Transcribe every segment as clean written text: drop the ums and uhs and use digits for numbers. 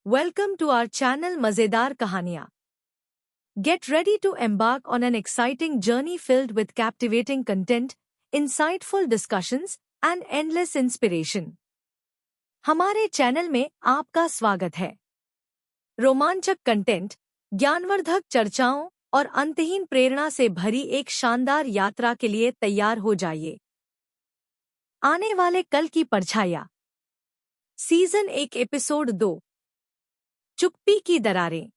Welcome to our channel मजेदार कहानियाँ. Get ready to embark on an exciting journey filled with captivating content, insightful discussions and endless inspiration. हमारे channel में आपका स्वागत है. रोमांचक कंटेंट, ज्ञानवर्धक चर्चाओं और अंतहीन प्रेरणा से भरी एक शानदार यात्रा के लिए तैयार हो जाइए. आने वाले कल की परछाइयाँ. Season 1 episode 2. चुप्पी की दरारें.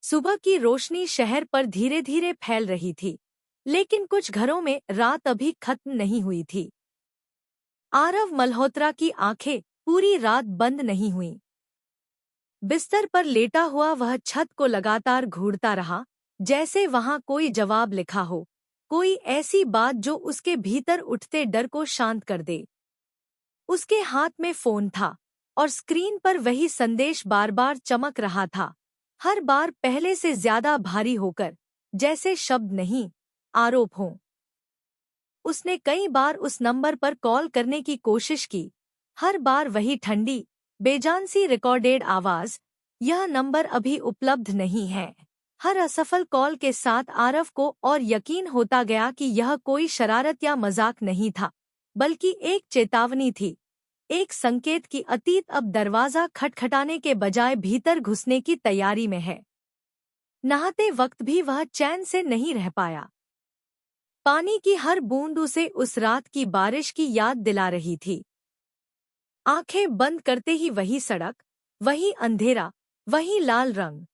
सुबह की रोशनी शहर पर धीरे धीरे फैल रही थी, लेकिन कुछ घरों में रात अभी खत्म नहीं हुई थी. आरव मल्होत्रा की आंखें पूरी रात बंद नहीं हुईं. बिस्तर पर लेटा हुआ वह छत को लगातार घूरता रहा, जैसे वहां कोई जवाब लिखा हो, कोई ऐसी बात जो उसके भीतर उठते डर को शांत कर दे. उसके हाथ में फोन था और स्क्रीन पर वही संदेश बार बार चमक रहा था, हर बार पहले से ज्यादा भारी होकर, जैसे शब्द नहीं, आरोप हों. उसने कई बार उस नंबर पर कॉल करने की कोशिश की, हर बार वही ठंडी, बेजान सी रिकॉर्डेड आवाज, यह नंबर अभी उपलब्ध नहीं है. हर असफल कॉल के साथ आरव को और यकीन होता गया कि यह कोई शरारत या मजाक नहीं था, बल्कि एक चेतावनी थी, एक संकेत कि अतीत अब दरवाजा खटखटाने के बजाय भीतर घुसने की तैयारी में है. नहाते वक्त भी वह चैन से नहीं रह पाया. पानी की हर बूंद उसे उस रात की बारिश की याद दिला रही थी. आंखें बंद करते ही वही सड़क, वही अंधेरा, वही लाल रंग.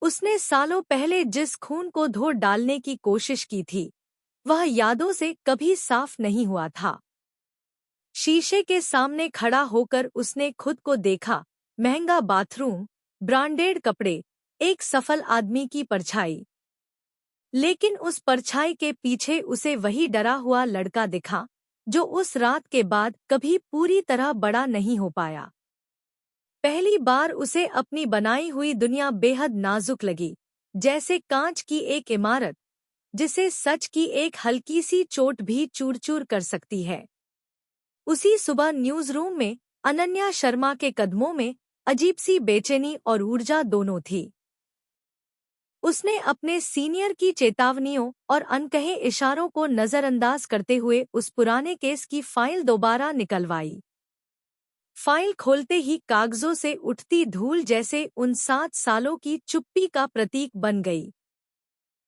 उसने सालों पहले जिस खून को धो डालने की कोशिश की थी, वह यादों से कभी साफ नहीं हुआ था. शीशे के सामने खड़ा होकर उसने खुद को देखा, महंगा बाथरूम, ब्रांडेड कपड़े, एक सफल आदमी की परछाई. लेकिन उस परछाई के पीछे उसे वही डरा हुआ लड़का दिखा, जो उस रात के बाद कभी पूरी तरह बड़ा नहीं हो पाया. पहली बार उसे अपनी बनाई हुई दुनिया बेहद नाजुक लगी, जैसे कांच की एक इमारत, जिसे सच की एक हल्की सी चोट भी चूर-चूर कर सकती है. उसी सुबह न्यूज रूम में अनन्या शर्मा के कदमों में अजीब सी बेचैनी और ऊर्जा दोनों थी. उसने अपने सीनियर की चेतावनियों और अनकहे इशारों को नजरअंदाज करते हुए उस पुराने केस की फाइल दोबारा निकलवाई. फाइल खोलते ही कागजों से उठती धूल जैसे उन 7 सालों की चुप्पी का प्रतीक बन गई.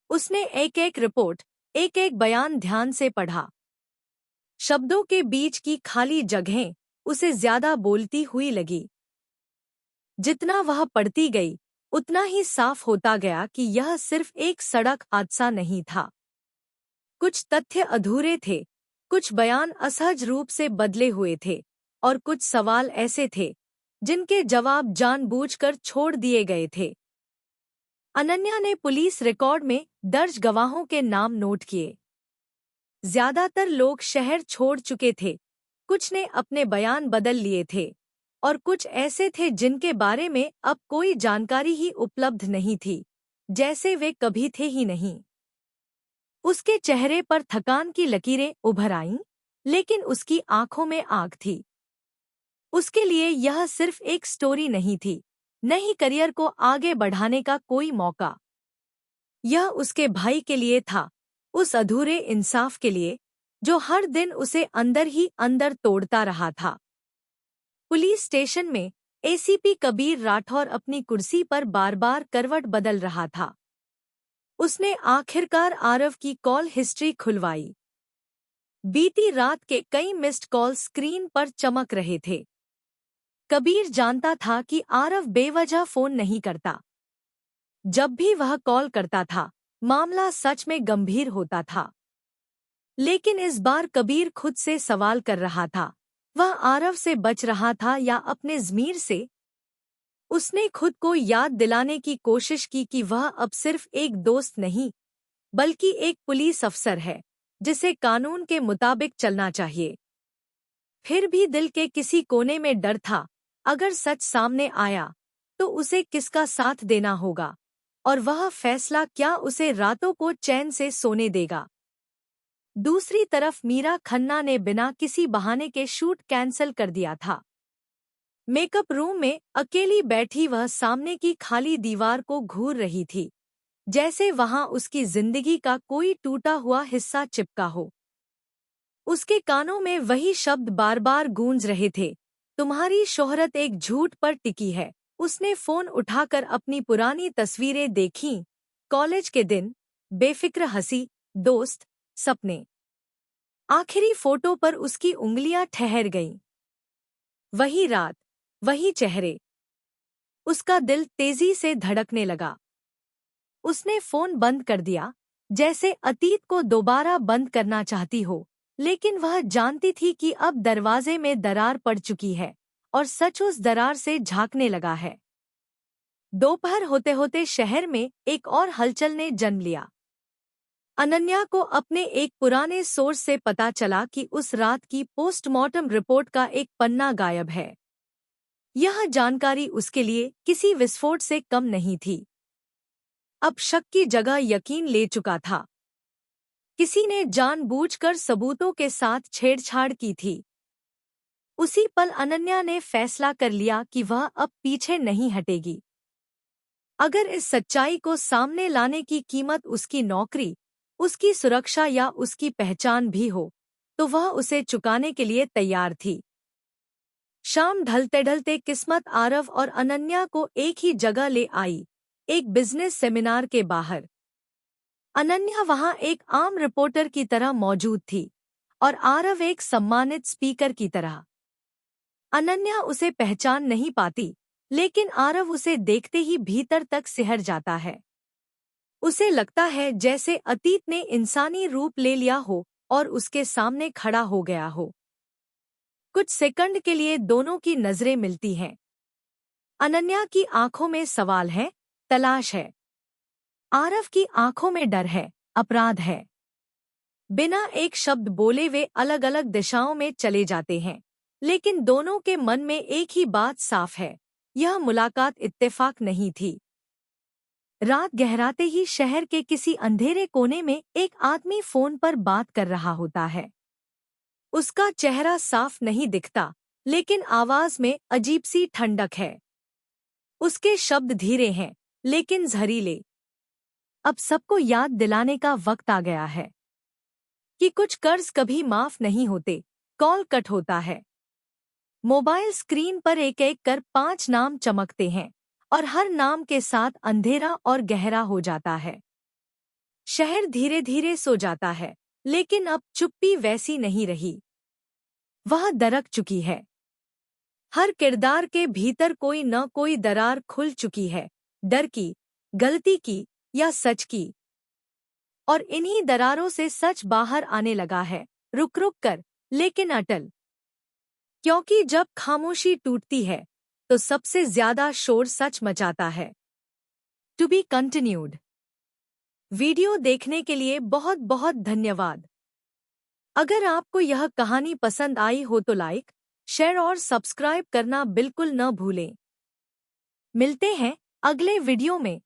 उसने एक एक रिपोर्ट, एक एक बयान ध्यान से पढ़ा. शब्दों के बीच की खाली जगहें उसे ज्यादा बोलती हुई लगी. जितना वह पढ़ती गई, उतना ही साफ होता गया कि यह सिर्फ एक सड़क हादसा नहीं था. कुछ तथ्य अधूरे थे, कुछ बयान असहज रूप से बदले हुए थे, और कुछ सवाल ऐसे थे जिनके जवाब जानबूझकर छोड़ दिए गए थे. अनन्या ने पुलिस रिकॉर्ड में दर्ज गवाहों के नाम नोट किए. ज्यादातर लोग शहर छोड़ चुके थे, कुछ ने अपने बयान बदल लिए थे, और कुछ ऐसे थे जिनके बारे में अब कोई जानकारी ही उपलब्ध नहीं थी, जैसे वे कभी थे ही नहीं. उसके चेहरे पर थकान की लकीरें उभर आईं, लेकिन उसकी आंखों में आग थी. उसके लिए यह सिर्फ एक स्टोरी नहीं थी, न ही करियर को आगे बढ़ाने का कोई मौका. यह उसके भाई के लिए था, उस अधूरे इंसाफ के लिए, जो हर दिन उसे अंदर ही अंदर तोड़ता रहा था. पुलिस स्टेशन में एसीपी कबीर राठौर अपनी कुर्सी पर बार बार करवट बदल रहा था. उसने आखिरकार आरव की कॉल हिस्ट्री खुलवाई. बीती रात के कई मिस्ड कॉल स्क्रीन पर चमक रहे थे. कबीर जानता था कि आरव बेवजह फोन नहीं करता. जब भी वह कॉल करता था, मामला सच में गंभीर होता था. लेकिन इस बार कबीर खुद से सवाल कर रहा था, वह आरव से बच रहा था या अपने ज़मीर से. उसने खुद को याद दिलाने की कोशिश की कि वह अब सिर्फ एक दोस्त नहीं, बल्कि एक पुलिस अफसर है, जिसे कानून के मुताबिक चलना चाहिए. फिर भी दिल के किसी कोने में डर था, अगर सच सामने आया तो उसे किसका साथ देना होगा, और वह फैसला क्या उसे रातों को चैन से सोने देगा. दूसरी तरफ मीरा खन्ना ने बिना किसी बहाने के शूट कैंसिल कर दिया था. मेकअप रूम में अकेली बैठी वह सामने की खाली दीवार को घूर रही थी, जैसे वहां उसकी जिंदगी का कोई टूटा हुआ हिस्सा चिपका हो। उसके कानों में वही शब्द बार बार गूंज रहे थे, तुम्हारी शोहरत एक झूठ पर टिकी है। उसने फोन उठाकर अपनी पुरानी तस्वीरें देखीं, कॉलेज के दिन, बेफिक्र हंसी, दोस्त, सपने। आखिरी फोटो पर उसकी उंगलियां ठहर गईं। वही रात, वही चेहरे। उसका दिल तेजी से धड़कने लगा। उसने फोन बंद कर दिया, जैसे अतीत को दोबारा बंद करना चाहती हो, लेकिन वह जानती थी कि अब दरवाजे में दरार पड़ चुकी है और सच उस दरार से झांकने लगा है। दोपहर होते होते शहर में एक और हलचल ने जन्म लिया। अनन्या को अपने एक पुराने सोर्स से पता चला कि उस रात की पोस्टमार्टम रिपोर्ट का एक पन्ना गायब है। यह जानकारी उसके लिए किसी विस्फोट से कम नहीं थी। अब शक की जगह यकीन ले चुका था। किसी ने जानबूझकर सबूतों के साथ छेड़छाड़ की थी। उसी पल अनन्या ने फैसला कर लिया कि वह अब पीछे नहीं हटेगी। अगर इस सच्चाई को सामने लाने की कीमत उसकी नौकरी, उसकी सुरक्षा या उसकी पहचान भी हो, तो वह उसे चुकाने के लिए तैयार थी। शाम ढलते ढलते किस्मत आरव और अनन्या को एक ही जगह ले आई, एक बिजनेस सेमिनार के बाहर। अनन्या वहां एक आम रिपोर्टर की तरह मौजूद थी और आरव एक सम्मानित स्पीकर की तरह। अनन्या उसे पहचान नहीं पाती, लेकिन आरव उसे देखते ही भीतर तक सिहर जाता है। उसे लगता है जैसे अतीत ने इंसानी रूप ले लिया हो और उसके सामने खड़ा हो गया हो। कुछ सेकंड के लिए दोनों की नजरें मिलती हैं। अनन्या की आंखों में सवाल है, तलाश है। आरव की आंखों में डर है, अपराध है। बिना एक शब्द बोले वे अलग अलग दिशाओं में चले जाते हैं, लेकिन दोनों के मन में एक ही बात साफ है, यह मुलाकात इत्तेफाक नहीं थी। रात गहराते ही शहर के किसी अंधेरे कोने में एक आदमी फोन पर बात कर रहा होता है। उसका चेहरा साफ नहीं दिखता, लेकिन आवाज में अजीब सी ठंडक है। उसके शब्द धीरे हैं, लेकिन जहरीले। अब सबको याद दिलाने का वक्त आ गया है कि कुछ कर्ज कभी माफ नहीं होते। कॉल कट होता है। मोबाइल स्क्रीन पर एक एक कर 5 नाम चमकते हैं और हर नाम के साथ अंधेरा और गहरा हो जाता है। शहर धीरे धीरे सो जाता है, लेकिन अब चुप्पी वैसी नहीं रही। वह दरक चुकी है। हर किरदार के भीतर कोई न कोई दरार खुल चुकी है, डर की, गलती की या सच की। और इन्हीं दरारों से सच बाहर आने लगा है, रुक रुक कर, लेकिन अटल। क्योंकि जब खामोशी टूटती है, तो सबसे ज्यादा शोर सच मचाता है। To be continued. वीडियो देखने के लिए बहुत बहुत धन्यवाद। अगर आपको यह कहानी पसंद आई हो तो लाइक, शेयर और सब्सक्राइब करना बिल्कुल न भूलें। मिलते हैं अगले वीडियो में।